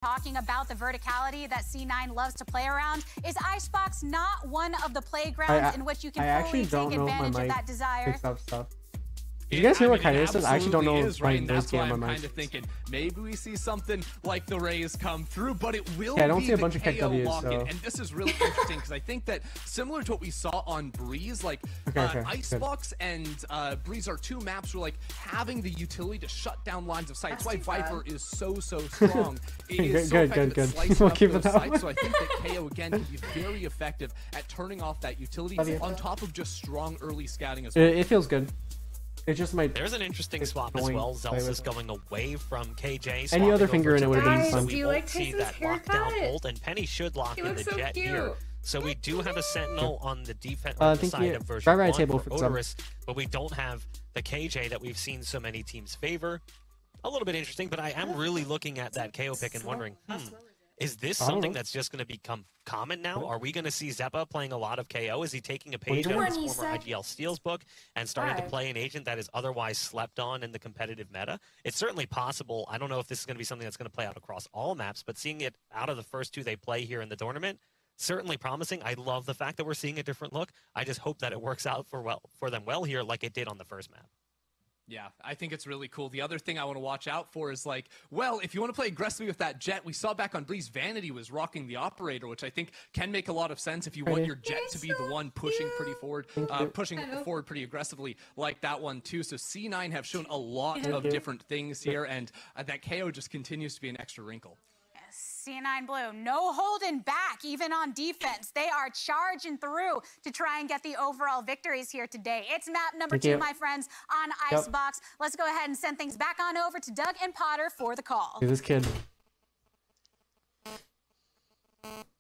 talking about the verticality that C9 loves to play around. Is ICEBOX not one of the playgrounds in which you can fully take advantage of that desire? Did you guys hear what Kaide says? I actually don't know is, right? my That's voice why game I'm on my kind of thinking maybe we see something like the Rays come through, but it will I don't be see a the bunch of kick KO Ws, lock-in. so. And this is really interesting because I think that similar to what we saw on Breeze, like ICEBOX and Breeze are two maps where like having the utility to shut down lines of sight. That's why Viper is so strong. It is so effective at slicing up those sights. So I think that KO again can be very effective at turning off that utility on top of just strong early scouting as well. It feels good. It just might. There's an interesting swap as well. Zelsis is going away from KJ. Any other finger in it would have been fun. So we won't see that lockdown ult, and Penny should lock in the jet here. So we do have a Sentinel on the defense side of version 1 for Odorous, but we don't have the KJ that we've seen so many teams favor. A little bit interesting, but I am really looking at that KO pick and wondering, is this something that's just going to become common now? Are we going to see Zeppa playing a lot of KO? Is he taking a page out of his former IGL Steals book and starting to play an agent that is otherwise slept on in the competitive meta? It's certainly possible. I don't know if this is going to be something that's going to play out across all maps, but seeing it out of the first two they play here in the tournament, certainly promising. I love the fact that we're seeing a different look. I just hope that it works out for them well here like it did on the first map. Yeah, I think it's really cool. The other thing I want to watch out for is like, well, if you want to play aggressively with that jet, we saw back on Breeze, Vanity was rocking the operator, which I think can make a lot of sense if you want your jet to be the one pushing pushing forward pretty aggressively like that one too. So C9 have shown a lot of different things here, and that KO just continues to be an extra wrinkle. C9 Blue, no holding back, even on defense. They are charging through to try and get the overall victories here today. It's map number 2, my friends, on ICEBOX. Let's go ahead and send things back on over to Doug and Potter for the call. This kid.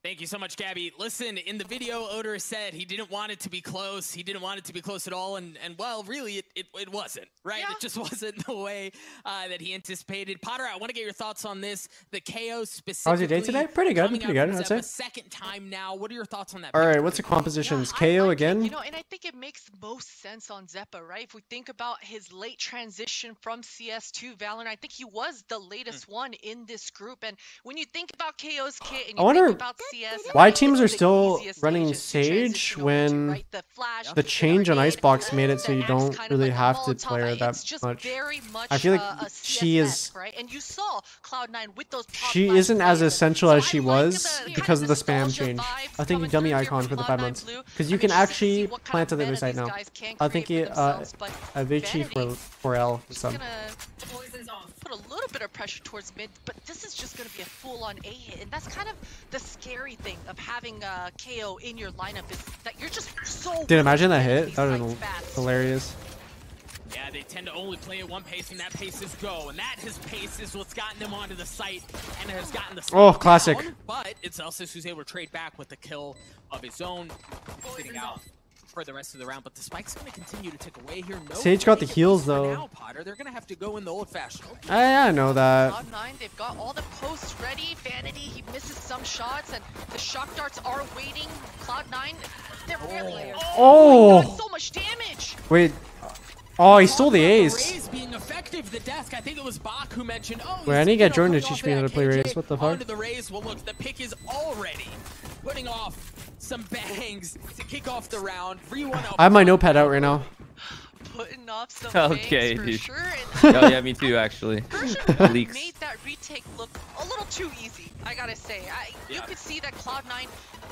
Thank you so much, Gabby. Listen, in the video, Odor said he didn't want it to be close. He didn't want it to be close at all. And well, really, it wasn't, right? Yeah. It just wasn't the way that he anticipated. Potter, I want to get your thoughts on this. The KO specifically. How was your day today? Pretty good, I'd say. Second time now. What are your thoughts on that? All right, what's the compositions? KO again? You know, and I think it makes most sense on Zeppa, right? If we think about his late transition from CS to Valorant, I think he was the latest one in this group. And when you think about KO's kit and you think about CS, why teams are still running Sage when the change on ICEBOX made it so you don't really have to play her that much. I feel like she is. She isn't as essential as she was because of the spam change. I think dummy icon for the 5 months because you can actually plant to the other side now. I think Avicii for L or something. Put a little bit of pressure towards mid, but this is just going to be a full-on A hit, and that's kind of the scary thing of having KO in your lineup is that you're just so. Dude, imagine that hit. That would have been hilarious. Yeah, they tend to only play at one pace, and that pace is go, and his pace is what's gotten them onto the site, and has gotten the classic. Down, but it's Celsius who's able to trade back with the kill of his own, sitting out for the rest of the round, but the spike's going to continue to tick away here. No Sage got the heals though. Now, Potter, they're going to have to go in the old-fashioned. I know that. Cloud9, they've got all the posts ready. Vanity, he misses some shots, and the shock darts are waiting. Cloud9, they're really so much damage. Wait. Oh, he stole the ace. Rays being effective, the desk. I think it was Bach who mentioned. Wait, I need to get Jordan to teach me how to play Rays. What the fuck? The Rays. Well, look, the pick is already putting off some bangs to kick off the round. I have my notepad out right now. Putting off some bangs for sure. Oh yeah, me too actually. Leaks. Made that retake look a little too easy, I gotta say. You could see that Cloud9,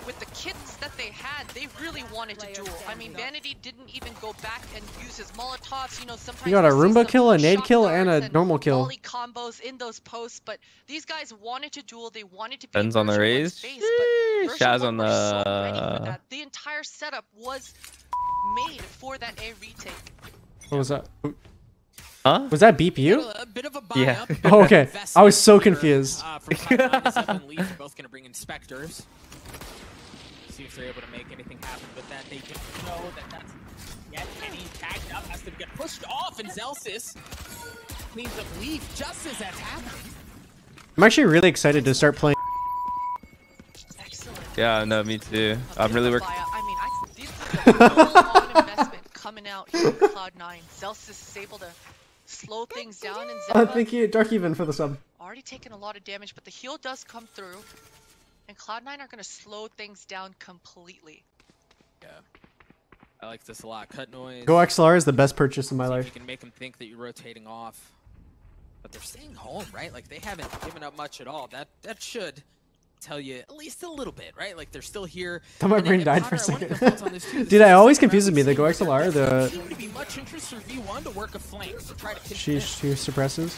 with the kits that they had, they really wanted to duel. I mean, Vanity didn't even go back and use his Molotovs. You know, sometimes you got a Roomba kill, a nade kill, and a normal kill. Combos in those posts, but these guys wanted to duel. They wanted to. Tenz on the Rays. Shaz on the. The entire setup was made for that A retake. What was that? Huh? Was that BPU? A bit of a yeah. Oh, okay. I was so confused. From are both going to bring inspectors. See if they're able to make anything happen with that. They don't know that that's yet any tagged up, has to get pushed off, and Zelsis cleans up Leaf just as that's happening. I'm actually really excited to start playing. Excellent. Yeah, no, me too. I'm really working. I mean, this is a full-on investment coming out here for Cloud9. Zelsis is able to slow things down, and Thank you, Dark Even, for the sub. already taken a lot of damage, but the heal does come through. And Cloud9 are going to slow things down completely. Yeah. I like this a lot. Cut noise. Go XLR is the best purchase in my life. You can make them think that you're rotating off. But they're staying home, right? Like, they haven't given up much at all. That should tell you at least a little bit, right? Like, they're still here. Thought my brain died for a second. Dude, I always confuses me. The Go XLR, the... She suppresses.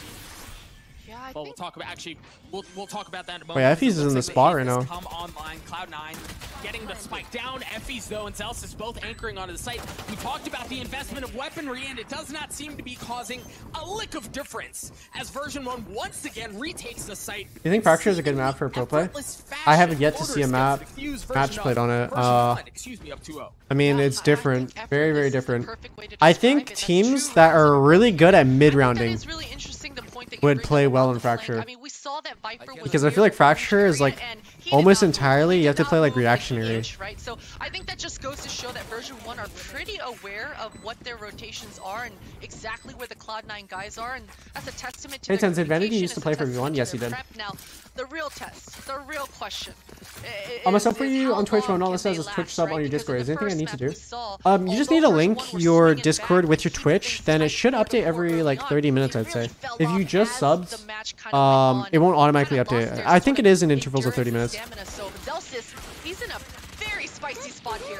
Yeah, well, we'll talk about we'll talk about that in a moment. Wait, Effie's is in the spot right now. Come online, Cloud9 getting the spike down. Effie's though and Celsius both anchoring onto the site. We talked about the investment of weaponry, and it does not seem to be causing a lick of difference as version 1 once again retakes the site. You think Fracture is a good map for pro play? I haven't yet to see a match played on it. I mean, it's different, very, very different. I think teams that are really good at mid-rounding would play well in Fracture. Because I feel like Fracture is like almost entirely you have to play like reactionary. Right? So I think that just goes to show that version 1 are pretty aware of what their rotations are and exactly where the Cloud9 guys are, and that's a testament to Hey, Tenz, did Vanity used to play for V1? Yes, he did. Now, the real test, the real question. I'm gonna sub for you on Twitch, but all it says is Twitch sub on your Discord. Is there anything I need to do? You just need to link your Discord with your Twitch, then it should update every like 30 minutes, I'd say. If you just subbed, it won't automatically update. I think it is in intervals of 30 minutes. So he's in a very spicy spot here.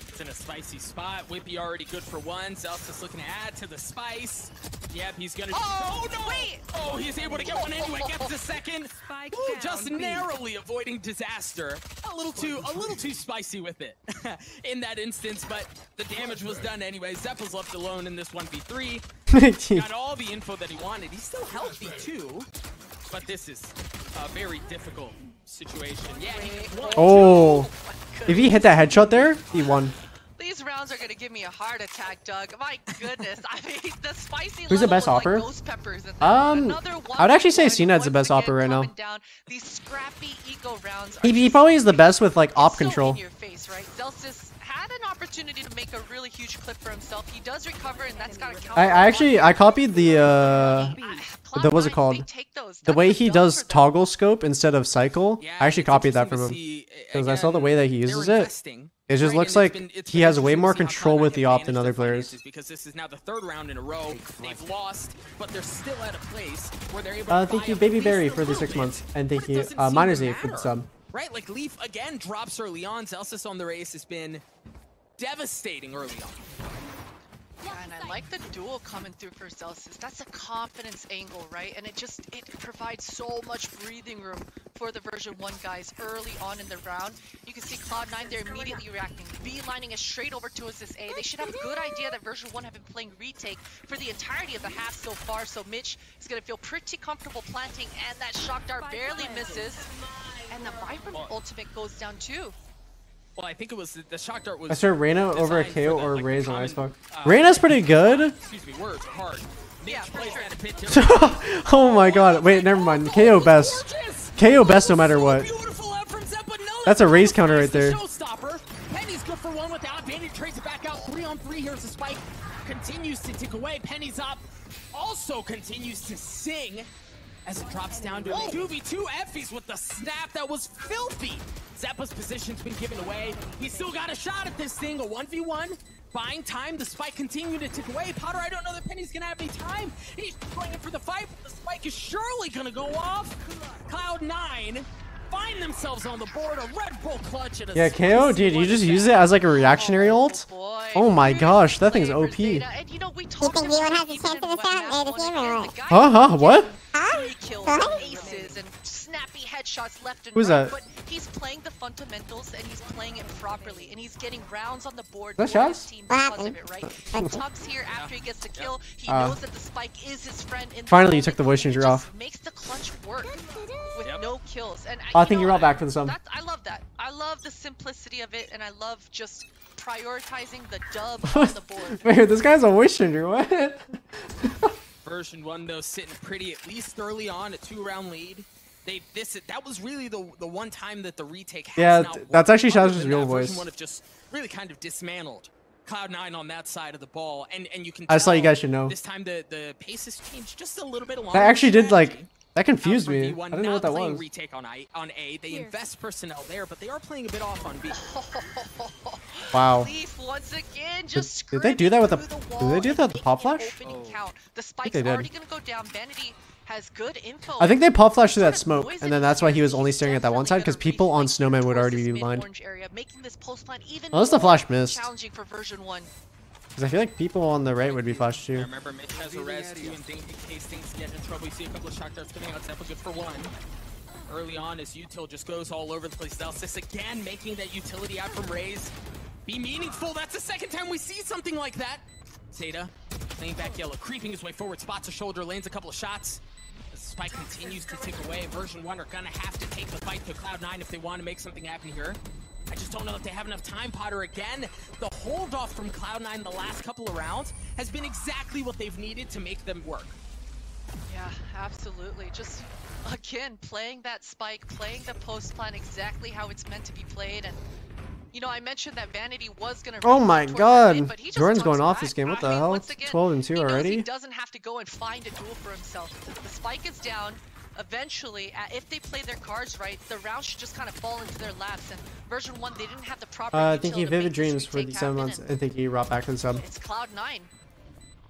It's in a spicy spot. Whippy already good for one. Celsius looking to add to the spice. Yep, he's gonna. Oh no! Wait! Oh, he's able to get one anyway. Gets the second. Ooh, just narrowly avoiding disaster. A little too spicy with it in that instance, but the damage was done anyway. Zepp was left alone in this 1v3. Got all the info that he wanted. He's still healthy too, but this is a very difficult situation. Yeah. Oh, if he hit that headshot there, he won. These rounds are gonna give me a heart attack, Doug. My goodness, I mean the spicy. Who's the best opper? Like I would actually say C9's the best opper right now. These scrappy eco rounds. He probably is the best with like op control. In your face, right? Celsius had an opportunity to make a really huge clip for himself. He does recover, and that's got to count. I copied the what's it called? The way he does toggle scope instead of cycle. I actually copied that from him because I saw the way that he uses it. It just looks like he has way more control with the op than other players. Because this is now the 3rd round in a row. They've lost, but they're still at a place where they're able to thank you, Baby Berry, for the 6 months, and thank you, Miners A for the sub. Right, like Leaf again drops early on. Celsius on the race has been devastating early on. Yeah, and I like the duel coming through for Celsius. That's a confidence angle, right? And it provides so much breathing room for the version 1 guys early on in the round. You can see Cloud9, they're immediately reacting. B lining is straight over to us as A. They should have a good idea that version 1 have been playing retake for the entirety of the half so far. So Mitch is going to feel pretty comfortable planting, and that shock dart barely misses. And the Viper ultimate goes down too. Well, I think it was the shock dart was. I saw Reyna over a KO or Raze on ICEBOX. Reyna's pretty good. Excuse me, words are hard. Yeah, oh my god. Wait, never mind. KO best. KO best no matter what. That's a Raze counter right there. Penny's good for one without. Vanity trades it back out. 3-on-3. Here's the spike. Continues to tick away. Penny's up. Also continues to sing as it drops down to a 2v2. Effie's with the snap that was filthy. Zeppa's position's been given away. He's still got a shot at this thing. A 1v1. Buying time. The spike continued to tick away. Potter, I don't know that Penny's gonna have any time. He's going in for the fight, but the spike is surely gonna go off. Cloud9 find themselves on the board. A Red Bull clutch and a KO, dude, you just use it as like a reactionary ult? Oh my gosh, that thing's OP. You think V1 has a chance of this out? The game or what? Huh? What? Aces and snappy headshots left and Who's right, that? but he's playing the fundamentals and he's playing it properly, and he's getting rounds on the board That for his team because happened? of it, right? And Tuck's here after he gets the kill. He knows that the spike is his friend. In Finally, you took the voice changer off. Makes the clutch work with no kills. And I think you're all back for the sum. I love that. I love the simplicity of it, and I love just prioritizing the dub on the board. Wait, this guy's a voice changer. What? Version 1 though sitting pretty at least early on, a 2-round lead. That was really the one time that the retake has that's actually Shaz's real voice. Version 1 have just really kind of dismantled Cloud9 on that side of the ball, and you can I just thought you guys should know. This time the pace has changed just a little bit along. That actually did like That confused me. I didn't know what that was. Retake on A. They invest personnel there, but they are playing a bit off on B. Wow. Leaf once again just did they do that with the did they do that with the pop flash? The spike's already gonna go down. Vanity has good info. I think they pop flashed through that smoke, and then that's why he was only staring at that one side, because people on Snowman would already be blind. Unless the flash missed. Challenging for version 1. Because I feel like people on the right would be flashed too. Remember, Mitch has a res too, and in case things get in trouble, you see a couple of shock darts coming out. Example good for 1. Early on, as util just goes all over the place. Zelsis again making that utility out from Raze. Be meaningful. That's the second time we see something like that. Zeta playing back yellow, creeping his way forward, spots a shoulder, lanes a couple of shots. The spike continues to tick away. Version 1 are gonna have to take the fight to Cloud9 if they want to make something happen here. I just don't know if they have enough time, Potter. Again, the hold off from Cloud9 the last couple of rounds has been exactly what they've needed to make them work. Yeah, absolutely. Just, again, playing that spike, playing the post plan exactly how it's meant to be played. And, you know, I mentioned that Vanity was going to... Oh my god! Jordan's going off this game. What the hell? 12-2 already? He doesn't have to go and find a duel for himself. The spike is down. Eventually, if they play their cards right, the round should just kind of fall into their laps. And version 1, they didn't have the proper. Thank you, Vivid Dreams, for the 7 months, and thank you, Rob, back to the sub. It's Cloud9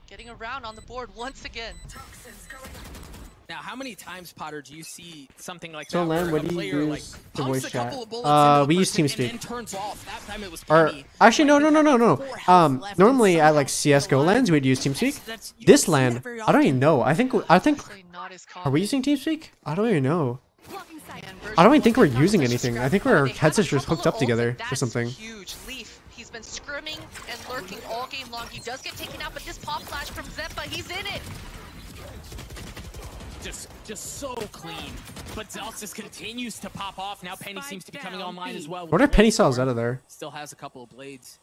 getting a round on the board once again. Now, how many times, Potter, do you see something like so that? Len, what do you use like, for voice chat? We use TeamSpeak. Or actually, no. Normally at like CS:GO LANs, we'd use TeamSpeak. This LAN, I don't even know. I think. Are we using TeamSpeak? I don't even know. I don't even think we're using anything. I think our headsets just hooked up together or something. Huge Leaf. He's been scrimming and lurking all game long. He does get taken out, but this pop flash from Zeppa, he's in it. Just so clean. But Zelsis continues to pop off. Now Penny seems to be coming online as well. What are Penny cells out of there? Still has a couple of blades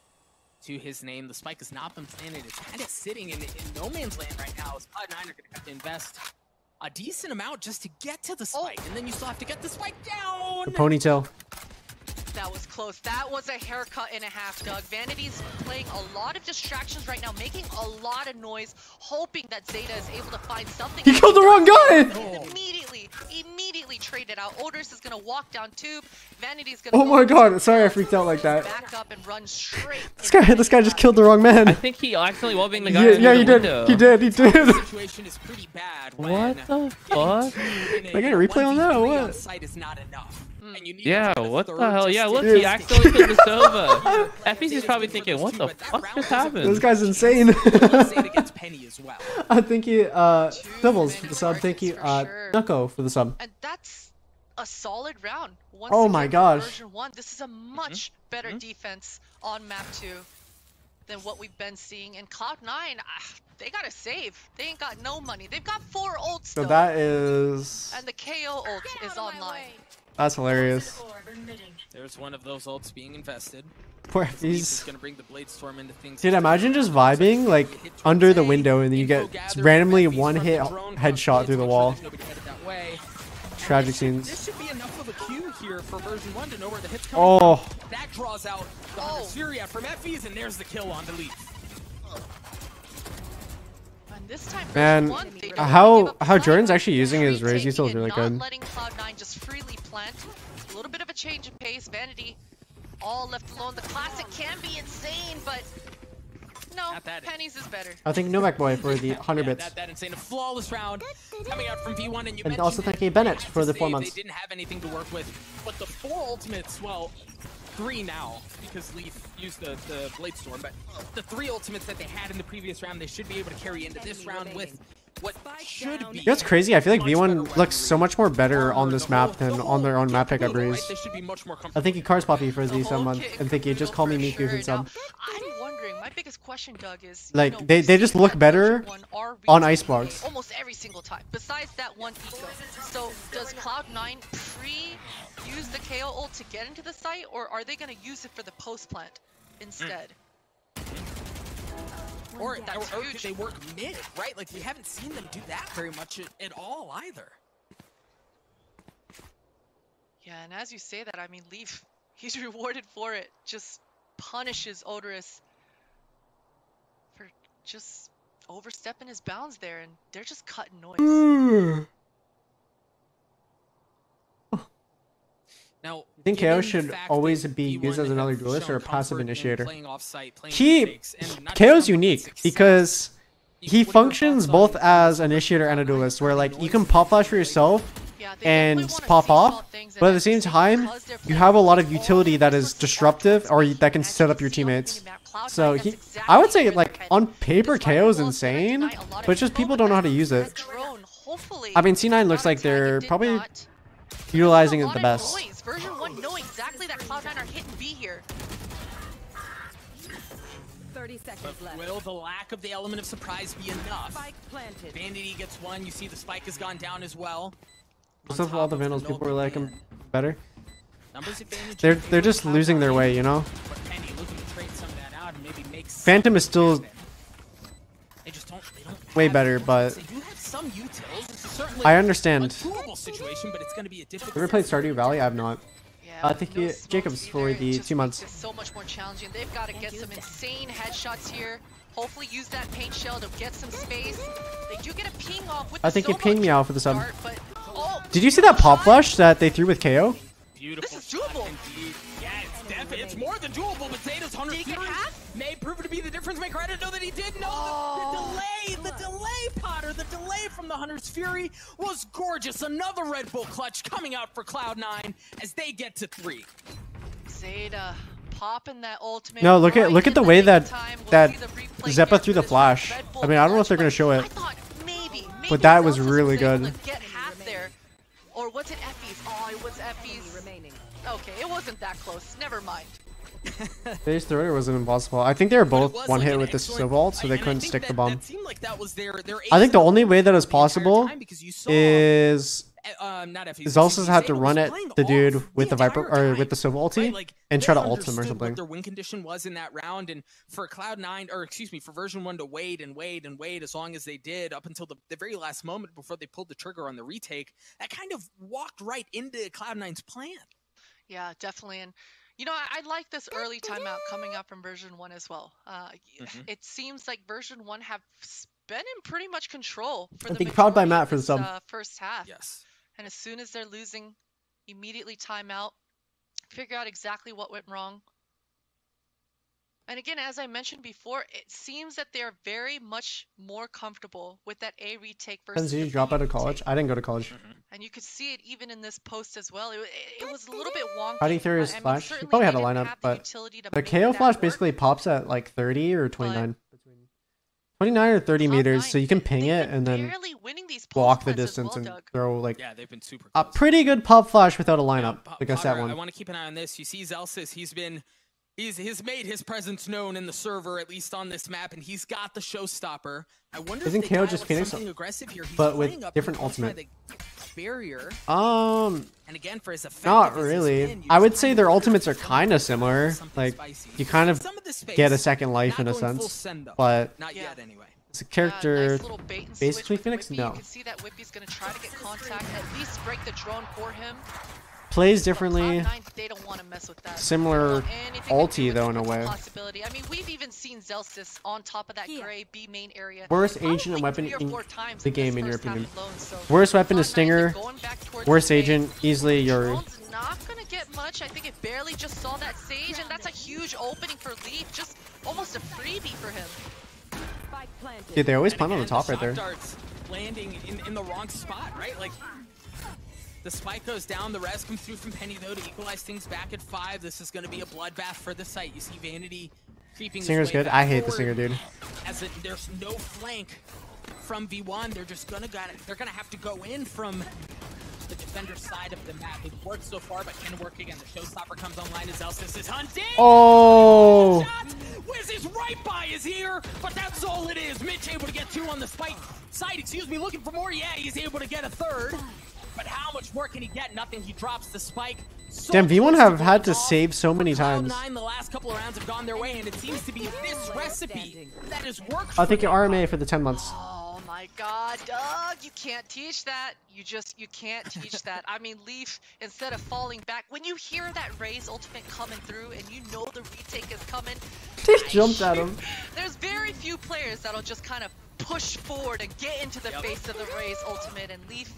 to his name. The spike has not been planted. It's kind of sitting in no man's land right now. As Cloud9 are going to have to invest a decent amount just to get to the spike. And then you still have to get the spike down. The ponytail. That was close. That was a haircut and a half, Doug. Vanity's playing a lot of distractions right now, making a lot of noise, hoping that Zeta is able to find something. He killed the wrong guy! Immediately traded out. Odorous is going to walk down tube. Vanity's going to... Oh my god, sorry I freaked out like that. Back up and run straight. This guy just killed the wrong man. I think he accidentally wallbanged the guy. Yeah, he did. He did. The situation is pretty bad. What the fuck? I got a replay on that or what? Site is not enough. Yeah, what the hell? Yeah, look, he accidentally killed the Sova. FEC's probably thinking, what the fuck just happened? This guy's insane. I think he, Doubles for the sub. Thank you, Nucko for the sub. And that's a solid round. Once oh my gosh. Version 1, this is a much better defense on map 2 than what we've been seeing. And Cloud9, they gotta save. They ain't got no money. They've got 4 ults still. So that is... And the KO ult is online. That's hilarious. There's one of those ults being invested. Poor FE's. Gonna bring the blade storm into things. Dude, imagine just vibing like under the window and then you get randomly one hit headshot through the wall. Tragic scenes. This should be enough of a cue here for version 1 to know where the hits come from. That draws out the Syria from FE's, and there's the kill on the Leaf. This time, man, how Jordan's actually using his Raze util is really good. Letting Cloud9 just freely plant. A little bit of a change of pace. Vanity all left alone. The classic can be insane, but no, Penny's is better. I think Novak Boy for the 100 bits. That insane, a flawless round coming out from V1, and you and also thank you Bennett for the 4 months. They didn't have anything to work with, but the 4 ultimates, well, 3 now, because Leaf used the Blade Storm, but the 3 ultimates that they had in the previous round, they should be able to carry into this round with what should be. You know what's crazy? I feel like V1 looks so much more better on this map than on their own map pickup Breeze. I thank you Cars Poppy for the 7 month, and thank you Just Call Me Miku for the sub. I'm wondering, my biggest question, Doug, is like they just look better on ICEBOX. Almost every single time, besides that one eco. So does Cloud9 use the KO ult to get into the site, or are they going to use it for the post plant instead? Or they work mid, right? Like, we haven't seen them do that very much at all either. Yeah, and as you say that, I mean, Leaf, he's rewarded for it. Just punishes Odorous for just overstepping his bounds there, and they're just cutting noise. Now, I think KO should always be used as another duelist or a passive initiator. KO's unique because he functions both as an initiator and a duelist, where like you can pop flash for yourself and pop off, but at the same time you have a lot of utility that is disruptive or that can set up your teammates. So I would say like on paper KO is insane, but it's just people don't know how to use it. I mean, C9 looks like they're probably utilizing it the best. Version 1 know exactly that Cloud9 are hitting B here. 30 seconds left. Will the lack of the element of surprise be enough? Vanity gets one. You see the spike has gone down as well. Most of all the Vandals, people were like them better. They're just losing their way, you know. Phantom is still way better, but I understand. Ever played Stardew Valley? I have not. I think Jacobs for the 2 months. It's so much more challenging. They've got to get some insane headshots here. Hopefully use that paint shell to get some space. They do get a ping off with I think he pinged me out for the sub. But, oh, did you see that pop flash that they threw with KO? Beautiful. This is doable. Yeah, it's definitely, it's more than doable, but Zeta's 100 Fury may prove to be the difference maker. I didn't know that he did. No, the delay, Potter, the delay from the Hunter's Fury was gorgeous. Another Red Bull clutch coming out for Cloud9 as they get to 3. Zeta popping that ultimate. No, look at the way that Zeppa threw the flash. I mean, I don't know if they're gonna show it, but that was really good. Get half there. Or was it Effie's? Oh, it was Effie's. Okay, it wasn't that close. Never mind. Phase thrower wasn't impossible. I think they were both one hit with the silver ult, so they couldn't stick the bomb. I think the only way that is possible is Zelsis had to run at the dude with the Viper or with the silver ulti and try to ult him or something. What their win condition was in that round, and for Cloud9, or excuse me, for version 1 to wait and wait and wait as long as they did up until the very last moment before they pulled the trigger on the retake, that kind of walked right into Cloud9's plan. Yeah, definitely. And you know, I like this early timeout coming up from version 1 as well. It seems like version 1 have been in pretty much control for the proud by Matt for the sub. First half. Yes. And as soon as they're losing, immediately timeout, figure out exactly what went wrong. And again, as I mentioned before, it seems that they're very much more comfortable with that A retake versus. Did you drop out of college? I didn't go to college. And you could see it even in this post as well. It was a little bit wonky. How do you throw his flash? He probably had a lineup, but the KO flash basically pops at like 30 or 29. 29 or 30 meters, so you can ping it and then walk the distance and throw like a pretty good pop flash without a lineup. Like I said, one. I want to keep an eye on this. You see Zelsis, he's made his presence known in the server, at least on this map, and he's got the showstopper. I wonder if KO just Phoenix aggressive here. But with different ultimate. Barrier. And again, for his not really. I would say their ultimates are kind of similar. Like you kind of get a second life in a sense, but not yet anyway. As a character, basically Phoenix, no. You can see that Whippy's gonna try to get contact, at least break the drone for him. Plays differently. They don't want to mess with that. Similar ulti though in a way. I mean, we've even seen Zelsis on top of that gray B main area. Worst agent and weapon in the game in your opinion. Worst weapon is Stinger. Worst agent easily Yuri. Not gonna get much. I think it barely just saw that Sage, and that's a huge opening for Leaf. Just almost a freebie for him. Dude, they always plant on the top right there. Landing in the wrong spot, right? Like. The spike goes down, the res comes through from Penny though to equalize things back at 5. This is going to be a bloodbath for the site. You see Vanity creeping. Singer's good. I hate the Singer, dude. As there's no flank from V1, they're just gonna have to go in from the defender side of the map. It worked so far, but can work again. The showstopper comes online as Zelsis is hunting. Oh! Wiz is right by his ear, but that's all it is. Mitch able to get 2 on the spike side. Excuse me, looking for more. Yeah, he's able to get a 3rd. But how much more can he get? Nothing. He drops the spike. So damn, V1 have had to save so many times. Cloud9, the last couple of rounds have gone their way, and it seems to be this recipe that has worked. I'll take your RMA for the 10 months. Oh my God, Doug, you can't teach that. You can't teach that. I mean, Leaf, instead of falling back, when you hear that Raze ultimate coming through and you know the retake is coming, they jumped at him. There's very few players that'll just kind of push forward and get into the face of the Raze ultimate, and Leaf,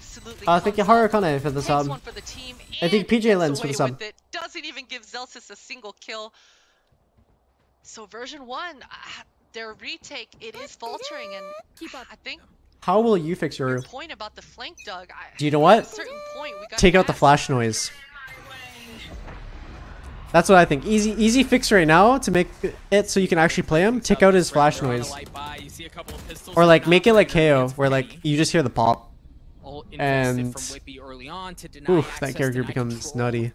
absolutely. I think Harakane for the sub. For the team, I think PJ Lens for the sub. Doesn't even give Zelsis a single kill. So version 1, their retake, it is faltering, and I think. How will you fix your point about the flank, Doug? Do you know what? At a certain point, we take out the flash noise. That's what I think. Easy fix right now to make it so you can actually play him. Take out his flash noise. Or like make it like KO, where like you just hear the pop. And oof, that character becomes nutty.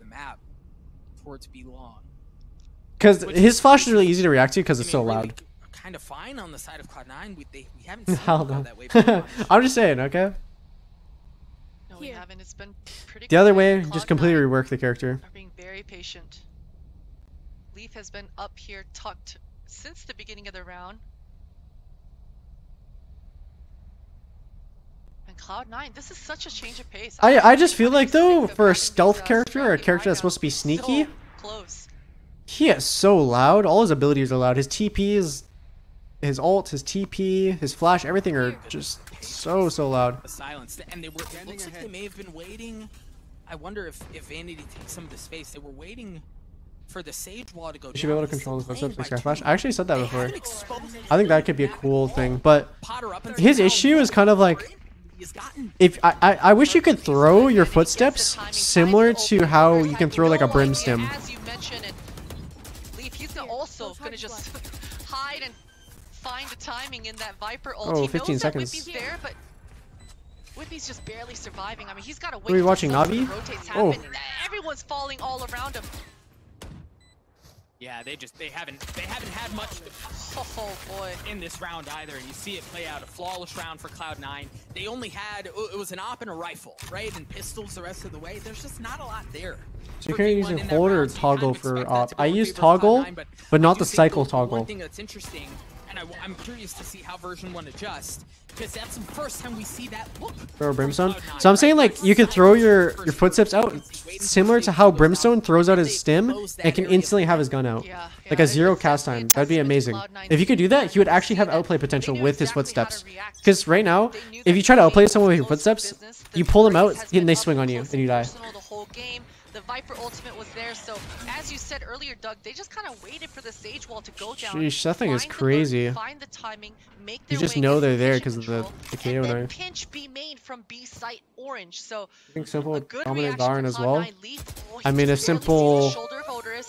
Because his flash is really easy to react to because it's so loud. Kind of fine on the side of Cloud9. We haven't seen that way. I'm just saying, okay? No, we haven't. It's been pretty the other way, just completely rework the character. Are being very patient. Leaf has been up here tucked since the beginning of the round. And Cloud9, this is such a change of pace. I just feel like though, for a stealth character or a character that's supposed to be sneaky, so close. He is so loud. All his abilities are loud. His TP is, his ult, his TP, his flash, everything are just so loud. The silence, and they were. It looks like they may have been waiting. I wonder if Vanity takes some of the space. They were waiting for the Sage Wall to go. You should be able to control his footsteps with Sky Flash. I actually said that before. I think that could be a cool thing, but his issue is kind of like, if I wish you could throw your footsteps similar to how you can throw like a Brimstone. As you mentioned, and Leaf, he's also gonna just hide and find the timing in that Viper ult. Oh, 15 seconds. Whippy's there, but Whippy's just barely surviving. I mean, he's got to wait. Are we watching Navi? Oh. Everyone's falling all around him. Yeah, they haven't had much in this round either, and you see it play out. A flawless round for Cloud9. They only had it was an op and a rifle, right, and pistols the rest of the way. There's just not a lot there. So you're using hold or toggle for op. I use toggle, but not the cycle toggle. One thing that's interesting, and I'm curious to see how version 1 adjusts, because that's the first time we see that look. Throw Brimstone. So I'm saying like you could throw your footsteps out similar to how Brimstone throws out his stim and can instantly have his gun out. Like a 0 cast time. That'd be amazing. If you could do that, he would actually have outplay potential with his footsteps. Because right now, if you try to outplay someone with your footsteps, you pull them out and they swing on you and you die. The Viper ultimate was there, so as you said earlier, Doug, they just kind of waited for the Sage Wall to go down. Sheesh, that thing is crazy. Find the timing, make their you just way know they're there because of the KO knife. Pinch B main from B site orange. So I think Simple would dominate Valorant as well. I mean, if Simple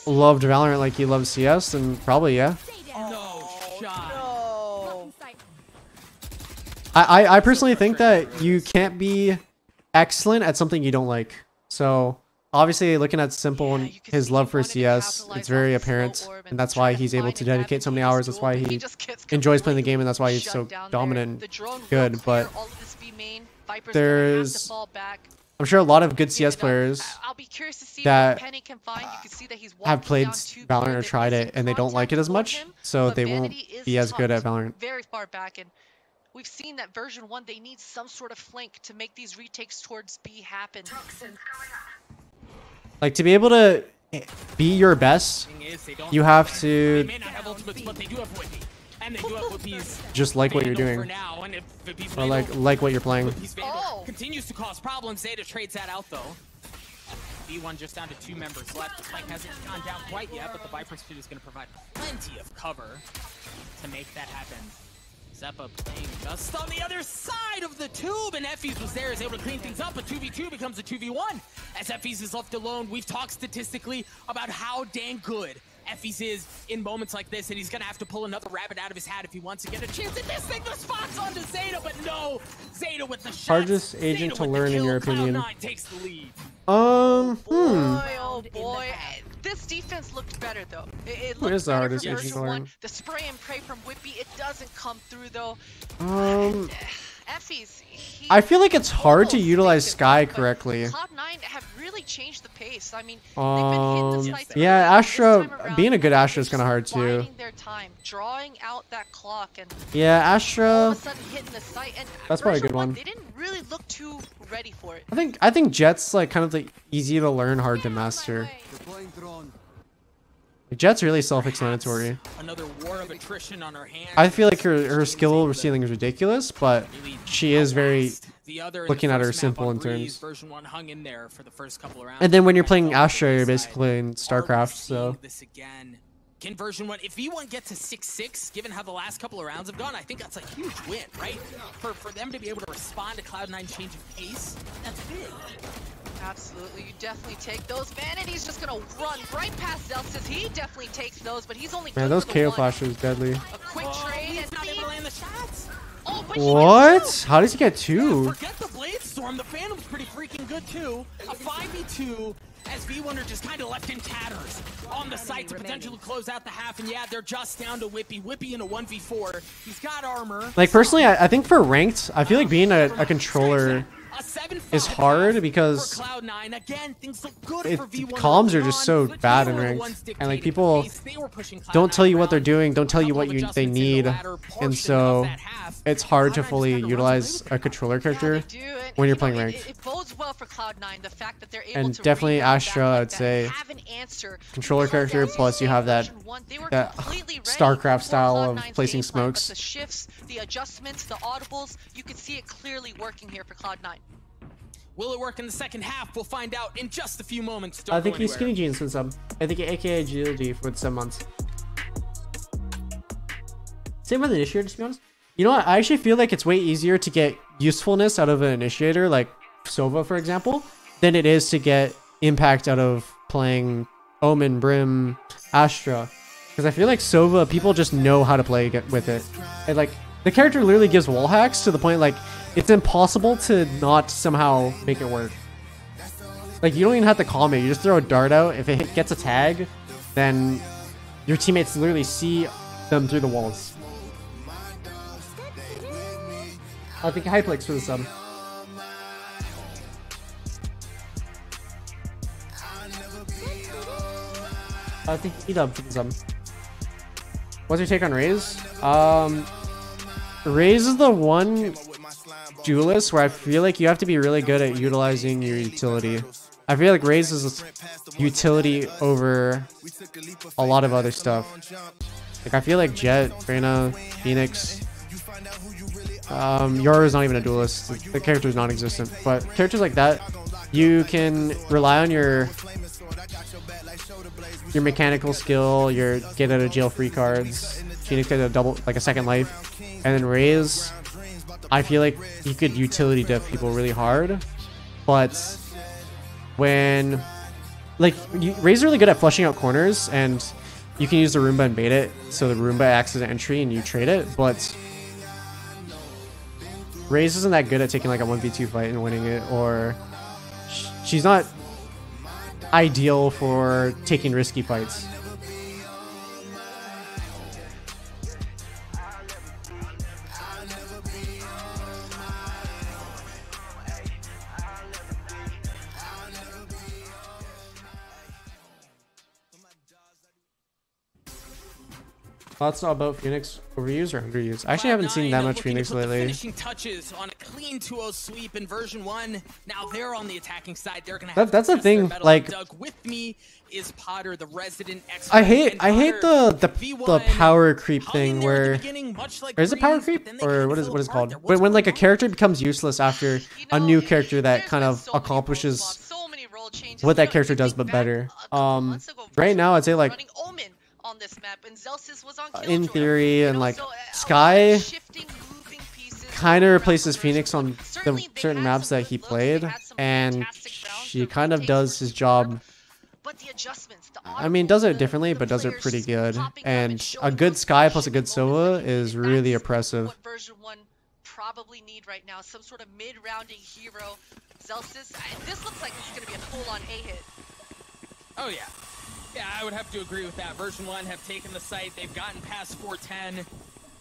loved Valorant like he loves CS, then probably yeah. I personally think that you can't be excellent at something you don't like. So obviously, looking at Simple and his love for CS, it's very apparent, and that's why he's able to dedicate so many hours. That's why he enjoys playing the game, and that's why he's so dominant and good. But there's, I'm sure, a lot of good CS players that have played Valorant or tried it, and they don't like it as much, so they won't be as good at Valorant. Very far back, and we've seen that version 1, they need some sort of flank to make these retakes towards B happen. Like, to be able to be your best, you have to just like what you're doing, or like what you're playing. Continues to cause problems. Zeta trades that out though. B1 just down to 2 members left. The flank hasn't gone down quite yet, but the Viper Speed is going to provide plenty of cover to make that happen. Zeppa playing just on the other side of the tube, and Effys was there, is able to clean things up. A 2v2 becomes a 2v1 as Effys is left alone. We've talked statistically about how dang good Effys is in moments like this, and he's gonna have to pull another rabbit out of his hat if he wants to get a chance. And this thing, the spot's onto Zeta, but no, Zeta with the shot. Hardest agent to learn, in your opinion? Cloud9 takes the lead. Boy, oh boy. This defense looked better though. It what is the hardest agent to learn? The spray and pray from Whippy, it doesn't come through though. Effys, I feel like it's hard to utilize Sky correctly. Cloud9 have really changed the pace. I mean, they've been hitting the sights yeah, Astra, being a good Astra is kind of hard too. Their time, drawing out that clock, and yeah, Astra. All of a sudden hitting the sight, and that's probably a good one. They didn't really look too ready for it. I think Jet's like kind of the easy to learn, hard to master. Jet's really self-explanatory. Another war of attrition on her hands. I feel like her skill ceiling is ridiculous, but she is very looking at her simple in terms. And then when you're playing Astra, you're basically in StarCraft, so. Can version 1, if V1 gets to 6-6, given how the last couple of rounds have gone, I think that's a huge win, right? For them to be able to respond to Cloud9 change of pace, that's big. Absolutely, you definitely take those. Vanity's just gonna run right past Zelsis. He definitely takes those, but he's only man, those KO flashes deadly. A quick trade and not able to land the shots. Oh, but what? How does he get 2? Yeah, forget the Blade Storm. The Phantom's pretty freaking good too. A 5v2 as V1 are just kind of left in tatters on the site to potentially close out the half. And yeah, they're just down to Whippy. Whippy in a 1v4. He's got armor. Like personally, I think for ranked, I feel like being a controller is hard because comms are just so bad in ranked, and like people don't tell you what they're doing, don't tell you what they need, and so it's hard to fully utilize a controller character when you're playing ranked. It bodes well for Cloud9, the fact that they're able and to definitely Astra, I'd say controller character, plus you have that StarCraft style of placing smokes. The shifts, the adjustments, the audibles, you can see it clearly working here for Cloud9. Will it work in the second half? We'll find out in just a few moments. I think he's skinny jeans with some. I think AKA agility for 7 months. Same with the initiator, to be honest. You know what? I actually feel like it's way easier to get usefulness out of an initiator, like Sova, for example, than it is to get impact out of playing Omen, Brim, Astra. Because I feel like Sova, people just know how to play with it. And like, the character literally gives wall hacks to the point like, it's impossible to not somehow make it work. Like, you don't even have to calm it. You just throw a dart out. If it gets a tag, then your teammates literally see them through the walls. I think Hyplex for the sub. I think E-Dub for the sub. What's your take on Raze? Raze is the one duelist where I feel like you have to be really good at utilizing your utility. I feel like Raze is utility over a lot of other stuff. Like I feel like Jet, Reyna, Phoenix, Yoru is not even a duelist. The character is non-existent. But characters like that, you can rely on your mechanical skill, your get out of jail free cards. Phoenix gets a second life, and then Raze, I feel like you could utility diff people really hard, but when Raze is really good at flushing out corners, and you can use the Roomba and bait it, so the Roomba acts as an entry and you trade it, but Raze isn't that good at taking like a 1v2 fight and winning it, or she's not ideal for taking risky fights. Thoughts about Phoenix overuse or underuse? I actually haven't seen that much Phoenix lately. Finishing touches on a clean 2-0 sweep in version 1. Now they're on the attacking side. They're gonna have that's the thing. Like, with me is Potter, the resident expert. I hate the power creep thing where is it power creep or what is it called? When like a character becomes useless after a new character that kind of accomplishes what that character does but better. Right now I'd say like on this map, and Zelsis was on in theory, and like Sky kind of replaces Phoenix on the certain maps that he played, and she kind of does his job. I mean, does it differently, but does it pretty good. And a good Sky plus a good Sova is really oppressive. What version 1 probably need right now, some sort of mid-rounding hero. Zelsis, this looks like it's gonna be a full-on A-hit. Oh yeah. Yeah, I would have to agree with that. Version 1 have taken the site. They've gotten past 410.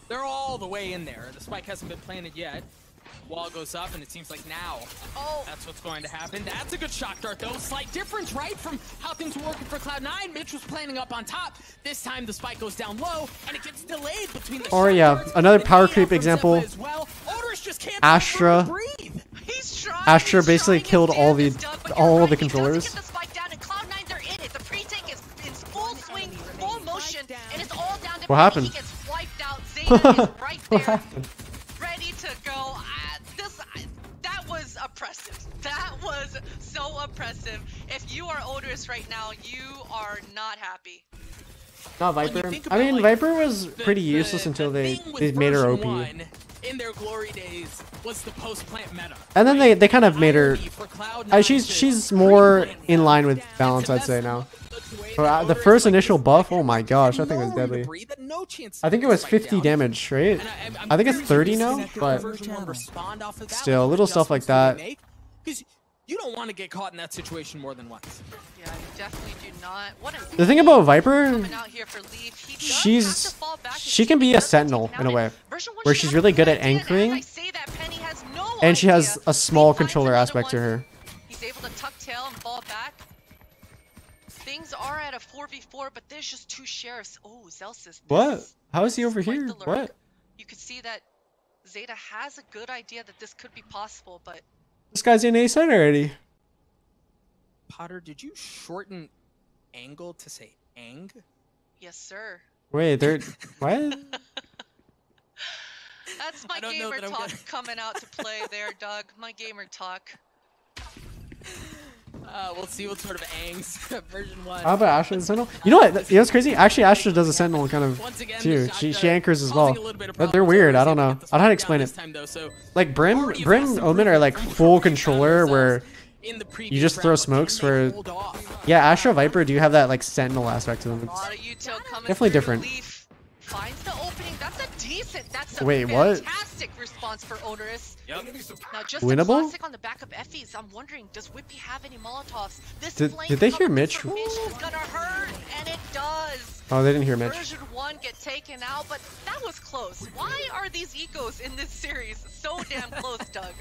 They're all the way in there. The spike hasn't been planted yet. Wall goes up, and it seems like now that's what's going to happen. That's a good shock dart, though. Slight difference, right, from how things were working for Cloud9. Mitch was planning up on top. This time, the spike goes down low, and it gets delayed between the or yeah, another power creep example. Astra. Astra basically killed all the controllers. What happened? He gets wiped out. Zeta is right there, ready to go. That was oppressive. That was so oppressive. If you are Odorous right now, you are not happy. Not Viper. I mean, Viper was pretty useless until they made her OP. In their glory days was the post-plant meta. And then they kind of made her. She's more in line with balance, I'd say now. But the first initial buff, oh my gosh, that thing was deadly. I think it was 50 damage, right? I think it's 30 now, but still, little stuff like that. You don't want to get caught in that situation more than once. Yeah, you definitely do not. The thing about Viper, she can be a sentinel in a way, where she's really good at anchoring, and she has a small controller aspect to her. He's able to tuck tail and fall back. Things are at a 4v4, but there's just two sheriffs. Oh, Zelsis. What? How is he over here? What? You could see that Zeta has a good idea that this could be possible, but this guy's in A side already. Potter, did you shorten angle to say ang? Yes, sir. Wait, they're what? That's my gamer talk coming out to play there, Doug. My gamer talk. We'll see what sort of angs version 1. How about Astra the Sentinel? You know what? You know what's crazy? Actually, Astra does a Sentinel kind of too. She anchors as well. But they're weird. I don't know. I don't know how to explain it. Like Brim, Omen are like full controller where you just throw smokes. Where yeah, Astra, Viper do have that like Sentinel aspect to them. It's definitely different. Finds the opening. That's a decent. That's a fantastic response for Odorous. Yep. Now just winnable? A classic on the back of Effie's. I'm wondering, does Whippy have any Molotovs? This did they hear Mitch? Mitch is gonna hurt, and it does. Oh, they didn't hear Mitch. Version 1 get taken out, but that was close. Why are these ecos in this series so damn close, Doug?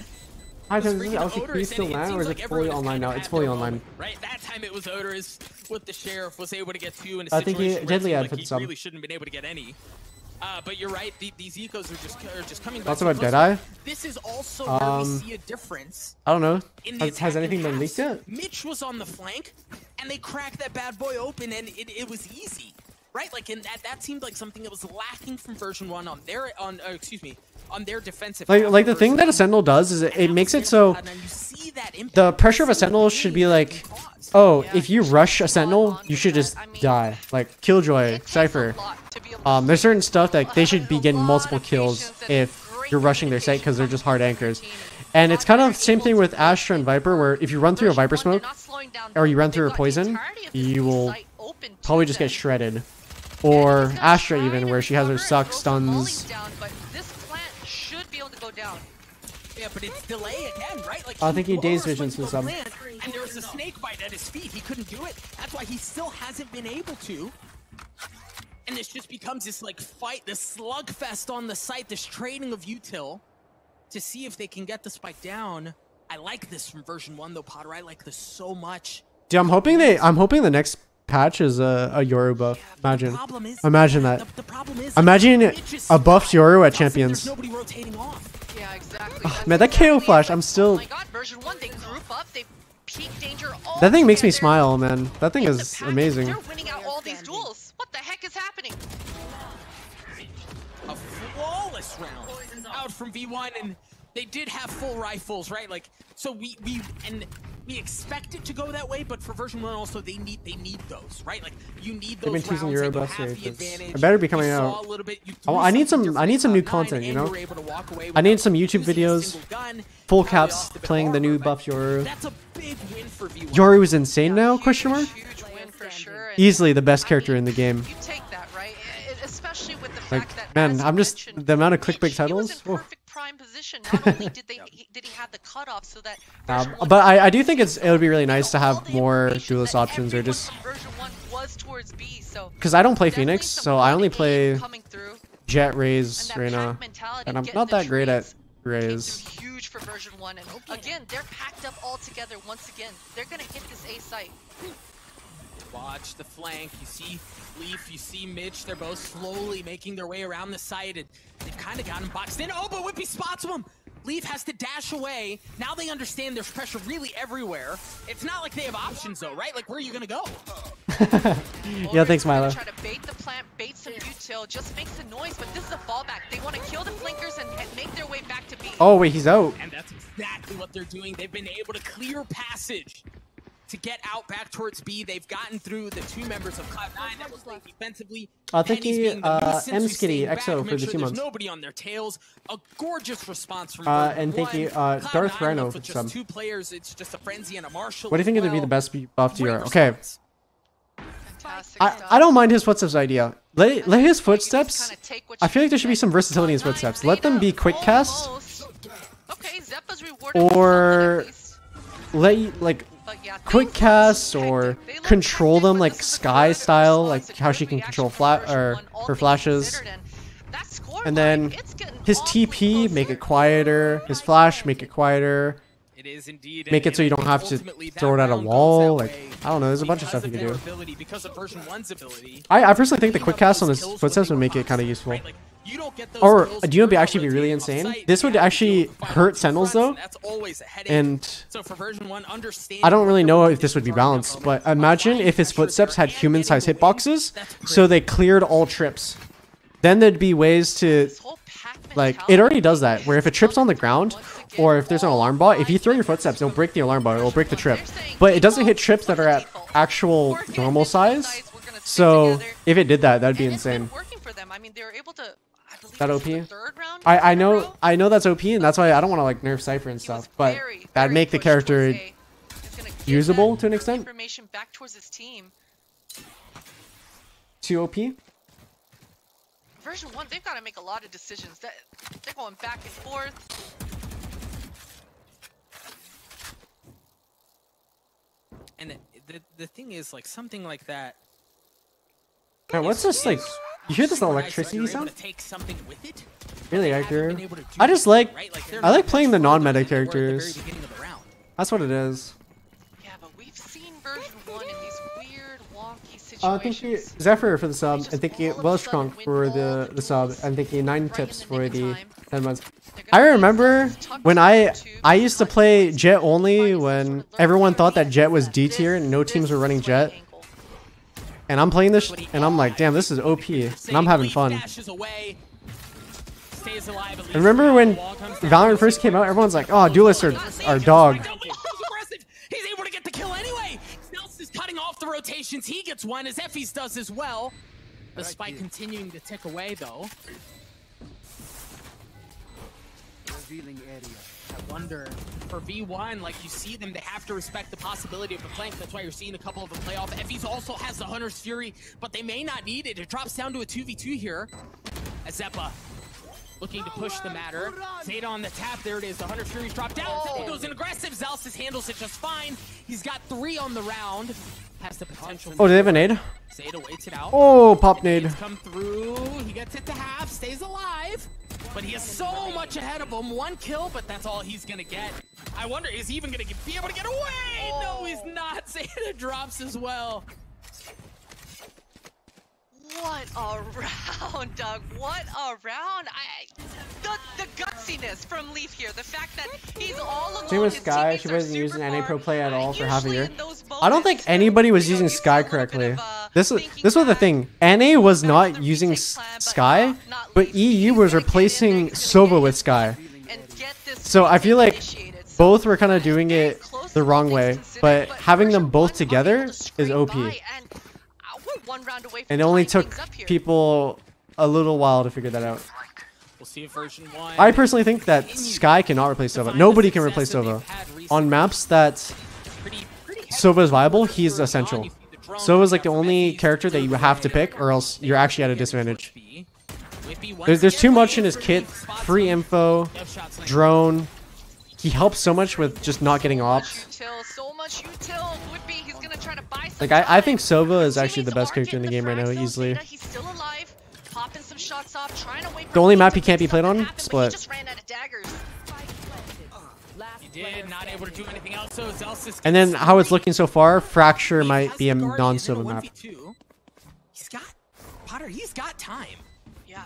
Hi, Tenz, is LCP still live or is it fully online now? It's fully online. Right, that time it was Odorous with the sheriff was able to get 2 in a I think situation he deadly where for he really shouldn't have been able to get any. But you're right, these ecos are just coming back. That's about Deadeye. This is also where we see a difference. I don't know. Has anything been leaked yet? Mitch was on the flank, and they cracked that bad boy open, and it was easy, right? Like, and that seemed like something that was lacking from version 1 on their on their defensive. Like the thing that a Sentinel does is it makes it so the pressure of a Sentinel should be like, oh, if you rush a Sentinel, you should just die. Like Killjoy, Cypher. There's certain stuff that they should be getting multiple kills if you're rushing their site because they're just hard anchors. And it's kind of the same thing with Astra and Viper, where if you run through a Viper smoke or you run through a poison, you will probably just get shredded. Or Astra even, where she has her suck, stuns. Yeah, but it's delay again, right? Like I think he dazed visions for some. And there was a snake bite at his feet. He couldn't do it. That's why he still hasn't been able to. And this just becomes this like fight, this slugfest on the site, this trading of util to see if they can get the spike down. I like this from version 1 though, Potter. I like this so much. Dude, I'm hoping the next patch is a Yoru buff. Imagine. Imagine that. Imagine a buffed Yoru at Champions. Nobody rotating off. Yeah, exactly. Oh, man, that KO flash, I'm still... Oh my god, version 1, they group up, they peak danger all that thing makes me smile, man. That thing is amazing. They're winning out all these duels. What the heck is happening? A flawless round out from V1, and they did have full rifles, right? Like, so we expect it to go that way, but for version 1 also they need those, right? Like you need those. They've been teasing Euro buffs here. It better be coming out. I need some new content, you know. I need some YouTube videos, full caps playing the new buff Yoru. That's a big win for V1. Yoru is insane now? Question mark. Huge win for sure. Easily the best character in the game. You take that, right? Especially with the Like, fact that man, I'm just the amount of clickbait titles. Prime position. Not only did he have the cutoff so that but I do think it would be really nice to have more duelist options, or just version 1 was towards B, so because I don't play Phoenix, so I only play Jet, Raze, Reyna, and I'm not that great at Raze. Huge for version 1, and again they're packed up all together once again. They're gonna hit this A site. Watch the flank. You see Leaf, you see Mitch. They're both slowly making their way around the site, and they've kind of got him boxed in. Oh, but Whippy spots him. Leaf has to dash away. Now they understand there's pressure really everywhere. It's not like they have options though, right? Like, where are you gonna go? Yeah, thanks, Milo. Try to bait the plant, bait some util, just makes a noise, but this is a fallback. They want to kill the flinkers and make their way back to B. Oh wait, he's out. And that's exactly what they're doing. They've been able to clear passage to get out back towards B. They've gotten through the 2 members of Cloud9 that was playing defensively. I think he M-Skitty XO for the 2 months. Nobody on their tails. A gorgeous response from and thank you Darth Rhino for some. 2 players, it's just a frenzy and a Marshall. What do you think would be the best buff to your? Okay. Fantastic I don't mind his footsteps idea. Let his footsteps. I feel like there should be some versatility in his footsteps. Let them be quick casts. Okay, Zeppa's rewarded Or let you, like quick casts or control them like Sky style, like how she can control her flashes. And then his TP, make it quieter. His flash, make it quieter. It is indeed, make it so you don't have to throw it at a wall. Like, I don't know, there's a bunch of stuff you can do. I personally think the quick cast on his footsteps would make it kind of useful. Or a DMB actually be really insane. This would actually hurt Sentinels though. And I don't really know if this would be balanced, but imagine if his footsteps had human-sized hitboxes, so they cleared all trips. Then there'd be ways to, like, it already does that, where if it trips on the ground, or if there's an alarm bot, if you throw your footsteps, it'll break the alarm bot, it'll break the trip. But it doesn't hit trips that are at actual normal size. So if it did that, that'd be insane. That OP? I know that's OP, and that's why I don't want to like nerf Cypher and stuff, but that'd make the character usable to an extent. Too OP? Version 1, they've got to make a lot of decisions. They're going back and forth. And the thing is, like, something like that. Man, what's this, like, you hear this electricity sound? Really accurate. I just like, I like playing the non-meta characters. That's what it is. Yeah, but we've seen version 1 in these weird, wonky situations. Thank you, Zephyr, for the sub, and thank you, Welshkrunk, for the sub, and thank you, 9 tips for the 10 months. I remember when I used to play Jet only when everyone thought that Jet was D tier and no teams were running Jet. And I'm playing this and I'm like, damn, this is OP, and I'm having fun. And remember when Valorant first came out, everyone's like, oh, duelists are dog. He's able to get the kill anyway. Nels is cutting off the rotations. He gets one, as Effie's does as well. The spike continuing to tick away though. I wonder, for V1, like you see them, they have to respect the possibility of a flank. That's why you're seeing a couple of them play off. Effie's also has the Hunter's Fury, but they may not need it. It drops down to a 2v2 here. As Zeppa looking to push the matter. Zeta on the tap, there it is. The Hunter's Fury's dropped down. Zeppa goes in aggressive. Zalsis handles it just fine. He's got 3 on the round. Has the potential. Oh, do they have a nade? Zeta waits it out. Oh, pop nade. Come through. He gets it to half, stays alive. But he is so much ahead of him. 1 kill, but that's all he's gonna get. I wonder, is he even gonna be able to get away? No, he's not. Zeta drops as well. What a round, Doug. What a round. The gutsiness from Leaf here. The fact that he's all alone. Same with Sky. She wasn't using NA Pro Play at all for half a year. I don't think anybody was using Sky correctly. This was the thing. NA was not using Sky, but EU was replacing Sova with Sky. So I feel like both were kind of doing it the wrong way, but having them both together is OP. And it only took people a little while to figure that out. We'll see if version 1. I personally think that Sky cannot replace Sova. Nobody can replace Sova. On maps that Sova is viable, he's essential. Sova is like the only character that you have to pick, or else you're actually at a disadvantage. There's too much in his kit. Free info, drone. He helps so much with just not getting ops. Like I think Sova is actually the best character in the game right now, easily. The only map he can't be played on, Split. Not able to do anything else, so and then how it's looking so far, Fracture might be a non-Sova map. He's got Potter. He's got time. Yeah.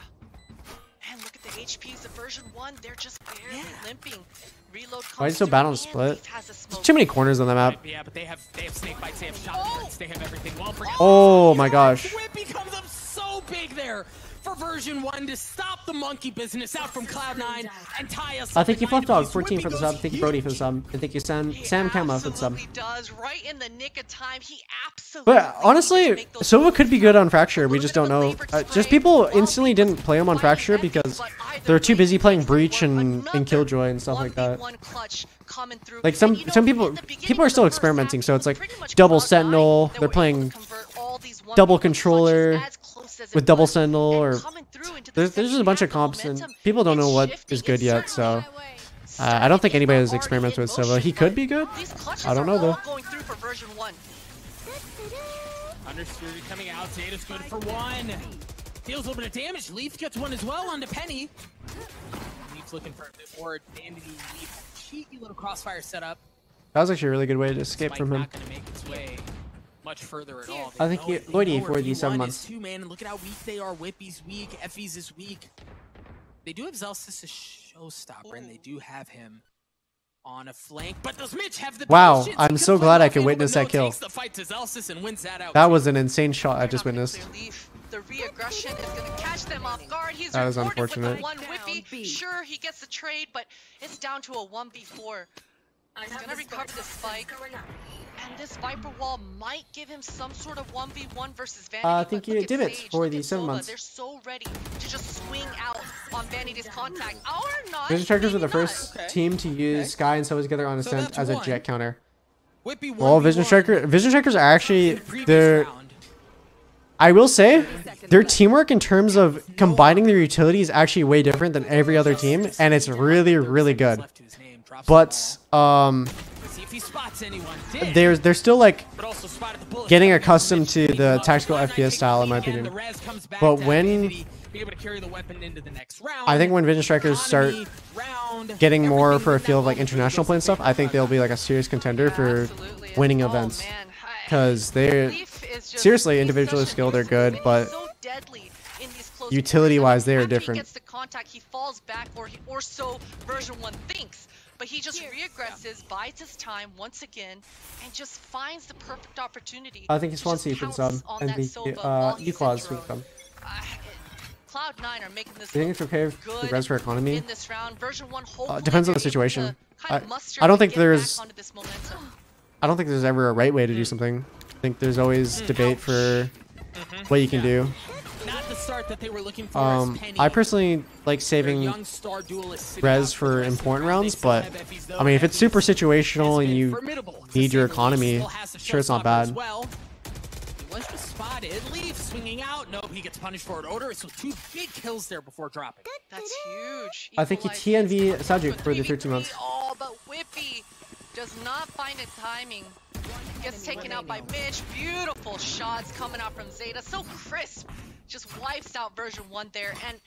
And look at the HPs of version 1, they're just barely limping. Reload. Why is it so bad on split? There's too many corners on the map. Yeah, but they have snake bites, they have shotguns, they have everything. Well, oh my gosh. Whippy comes up so big there for version 1 to stop the monkey business out from Cloud9 and tie us. I think you Fluff Dog 14 for the sub. Thank you Brody for the sub. And thank you Sam Kama for the sub. Does right in the nick of time. He absolutely. But honestly, Sova could be good on Fracture. We just don't know. Just people instantly didn't play him on Fracture because they're too busy playing Breach and Killjoy and stuff like that. Like some people are still experimenting. So it's like double Sentinel. They're playing double controller with double Sentinel, or there's just a bunch of comps and people don't know what is good yet. So I don't think anybody has experimented with Sova. He could be good. I don't know though. Understood coming out. Zeta's good for 1. Deals a little bit of damage. Leaf gets 1 as well onto Penny. Leaf's looking for a bit more Vanity. Leaf, cheeky little crossfire setup. That was actually a really good way to escape from him. Not gonna make its way much further at all. I think he Lloydie for the 7 months. 2 man, and look at how weak they are. Whippy's weak. Effie's is weak. They do have Zelsis as showstopper, and they do have him on a flank. But does Mitch have the wow, I'm so glad I could witness that kill. The fight to Zelsis and wins that out. That was an insane shot I just witnessed. The re-aggression is going to catch them off guard. He's that was unfortunate. One Whippy. Sure, he gets the trade, but it's down to a 1v4. He's going to recover the spike. And this Viper wall might give him some sort of 1v1 versus Vanity. Thank you, Divots, for the 7 months. They're so ready to just swing out on Vanity's contact. Or not. Vision Strikers are the first team to use Sky and Sova together on Ascent as a jet counter. Well, Vision Strikers are actually I will say their teamwork in terms of combining their utility is actually way different than every other team, and it's really, really good. But they're still like getting accustomed to the tactical FPS style, in my opinion. But when I think when Vision Strikers start getting more for a feel of like international play and stuff, I think they'll be like a serious contender for winning events, because they're seriously individually skilled, they're good, but utility wise they are different. He falls back, or so version 1 thinks. But he just re-aggresses, bides his time once again, and just finds the perfect opportunity. I think he's Swansea for some, and the Uclaws for them. Cloud9 are making this. I think it's okay for res for economy. In this round. Version 1 depends on the situation. I don't think there's ever a right way to do something. I think there's always debate for what you can do. I personally like saving res for important rounds, but I mean, if it's super situational and you need your economy, sure, it's not bad. Spotted. Leaf swinging out. Nope, he gets punished for it. Odorous, so 2 big kills there before dropping. That's huge. I think he TNV Sajuk for the 13 months. Oh, but Whippy does not find it timing. Gets taken out by Mitch. Beautiful shots coming out from Zeta. So crisp. Just wipes out version 1 there, and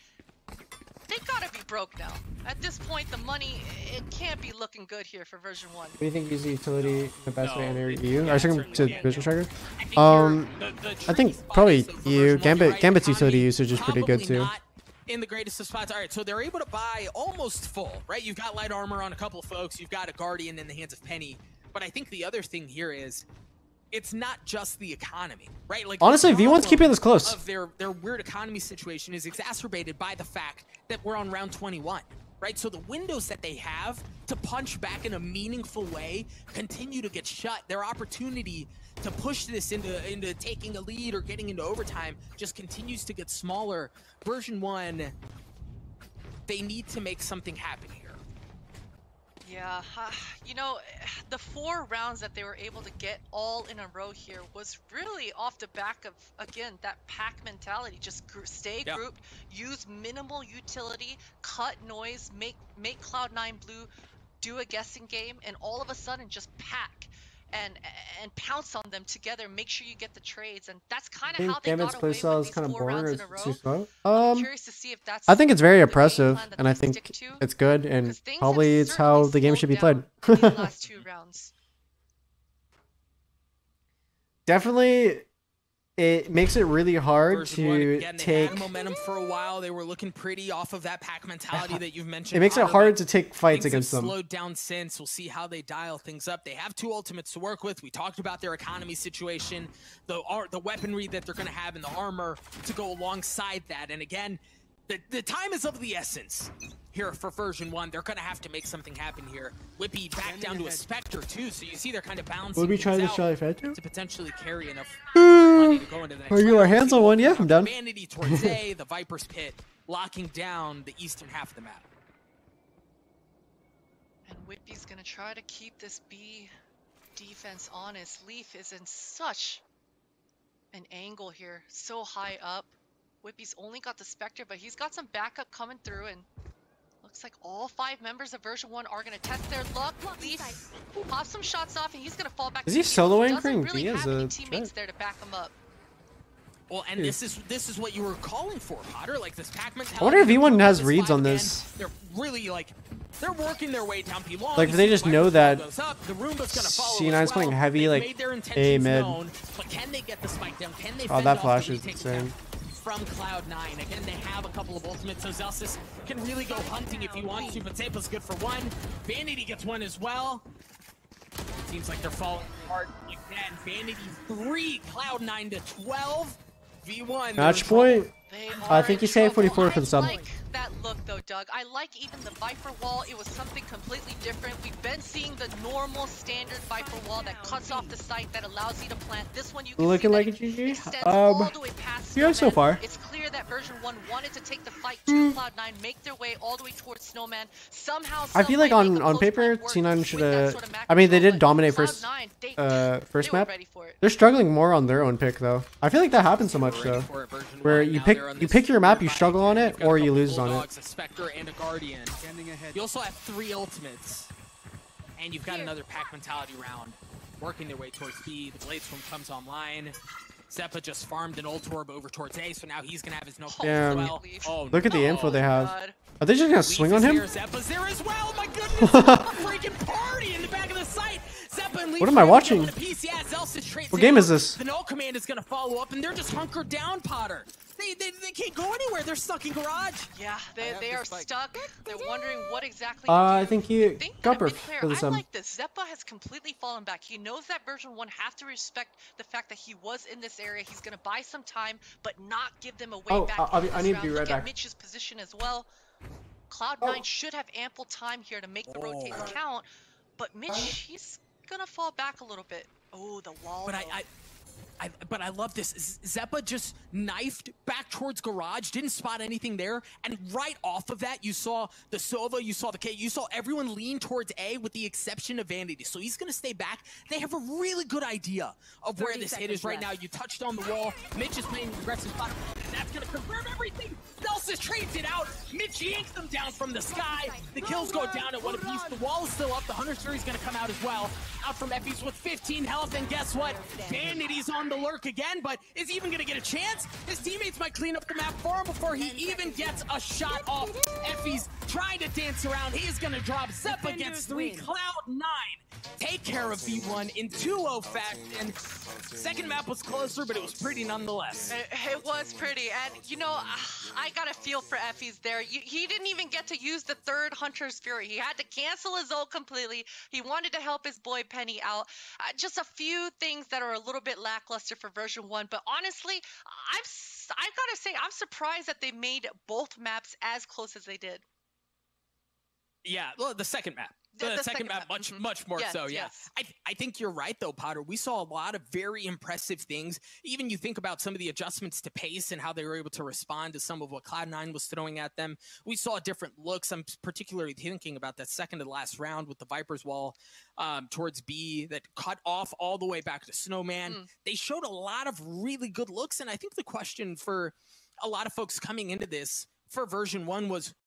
they gotta be broke now. At this point, the money, it can't be looking good here for version 1. What do you think use the utility the best way to enter you? Are you talking to Vision Striker? I think probably you. Gambit's utility usage is pretty good too. In the greatest of spots. All right, so they're able to buy almost full, right? You've got light armor on a couple of folks. You've got a Guardian in the hands of Penny. But I think the other thing here is, it's not just the economy, right? Like, honestly, V1's keeping this close. Of their weird economy situation is exacerbated by the fact that we're on round 21, right? So the windows that they have to punch back in a meaningful way continue to get shut. Their opportunity to push this into taking a lead or getting into overtime just continues to get smaller. Version 1, they need to make something happen here. Yeah, you know, the 4 rounds that they were able to get all in a row here was really off the back of, again, that pack mentality. Just stay grouped, use minimal utility, cut noise, make Cloud9 Blue do a guessing game, and all of a sudden just pack and pounce on them together. Make sure you get the trades, and that's kind of how they got away with these 4 rounds in a row. I'm curious to see if that's I think it's very oppressive, and I think it's good, and probably it's how the game should be played. Last 2 rounds. Definitely, it makes it really hard to take. They had momentum for a while. They were looking pretty off of that pack mentality that you've mentioned. It makes it hard to take fights against them. Slowed down since. We'll see how they dial things up. They have 2 ultimates to work with. We talked about their economy situation, the weaponry that they're going to have in the armor to go alongside that. And again, the time is of the essence here for version 1. They're going to have to make something happen here. Whippy back down to a Spectre too, so you see they're kind of balancing to potentially carry enough money to go into the next round. Are you our hands on one? Yeah, I'm done. Vanity towards A, the Viper's Pit, locking down the eastern half of the map. And Whippy's going to try to keep this B defense honest. Leaf is in such an angle here, so high up. Whippy's only got the Spectre, but he's got some backup coming through, and looks like all 5 members of version 1 are going to test their luck. Leaf pops some shots off, and he's going to fall back. Is he solo anchoring really B as a teammates there to back him up? Well, and this is what you were calling for, Potter. Like this pack mentality. I wonder if V1 has reads on this. They're really they're working their way down P long. Like if they just know that C9's playing heavy, like A mid. But can they get the spike down? Can they? Oh, that flash is insane. From Cloud9. Again, they have a couple of ultimates, so Zelsis can really go hunting if he wants to, but Zepa's good for 1. Vanity gets 1 as well. Seems like they're falling apart again. Vanity 3, Cloud9 to 12. V1. Match point. I think he's saved 44 for the sub. I like that look though, Doug. I like even the Viper wall. It was something completely different. We've been seeing the normal standard Viper wall that cuts off the site that allows you to plant. This one you can looking like a GG. Yeah, so far. It's clear that version 1 wanted to take the fight to Cloud9, make their way all the way towards Snowman. Somehow, I feel like on paper, C9 should have. I mean, they did dominate first map. They're struggling more on their own pick though. I feel like that happens so much though, where you pick your map, you struggle on it, or you lose on it. A Spectre and a Guardian. You also have 3 ultimates, and you've got another pack mentality round working their way towards B. The Blade Swim comes online. Zepa just farmed an ult orb over towards A, so now he's gonna have his no as well. Oh, look at the info they have. Are they just gonna swing on him? Zepa's there as well. My goodness, a freaking party in the back of the site. Zepa and Leaf. What am I watching? What game is this? The null command is gonna follow up, and they're just hunkered down, Potter. They can't go anywhere. They're stuck in garage. Yeah, they are stuck. They're wondering what exactly. I think he got perfect for the I sub. like this. Zepa has completely fallen back. He knows that version 1 have to respect the fact that he was in this area. He's gonna buy some time, but not give them a way back. I need to be right back. Mitch's position as well. Cloud9 should have ample time here to make the rotates count, but Mitch, he's gonna fall back a little bit. Oh, the wall. But I love this. Zepa just knifed back towards garage, didn't spot anything there, and right off of that, you saw the Sova, you saw the K, you saw everyone lean towards A with the exception of Vanity. So he's gonna stay back. They have a really good idea of where this hit is right now. You touched on the wall. Mitch is playing aggressive spot, and that's gonna confirm everything. Celsius trades it out. Mitch yanks them down from the sky. The kills go down at 1 apiece. The wall is still up. The Hunter's Fury's gonna come out as well. Out from Effie's with 15 health, and guess what? Vanity's on the lurk again, but is he even gonna get a chance? His teammates might clean up the map for him before he even gets a shot off. Effie's trying to dance around. He is gonna drop. Zepa gets 3. Cloud9 take care of V1 in 2-0 fact, and second map was closer, but it was pretty nonetheless. It was pretty, and you know, I got a feel for Effie's there. He didn't even get to use the 3rd Hunter's Fury. He had to cancel his ult completely. He wanted to help his boy Penny out. Just a few things that are a little bit lackluster for version 1, but honestly, I gotta say, I'm surprised that they made both maps as close as they did. Yeah, well, the second map. The second map, much more so, yeah. Yes. I think you're right, though, Potter. We saw a lot of very impressive things. Even you think about some of the adjustments to pace and how they were able to respond to some of what Cloud9 was throwing at them. We saw different looks. I'm particularly thinking about that second to last round with the Viper's wall towards B that cut off all the way back to Snowman. They showed a lot of really good looks, and I think the question for a lot of folks coming into this for version 1 was,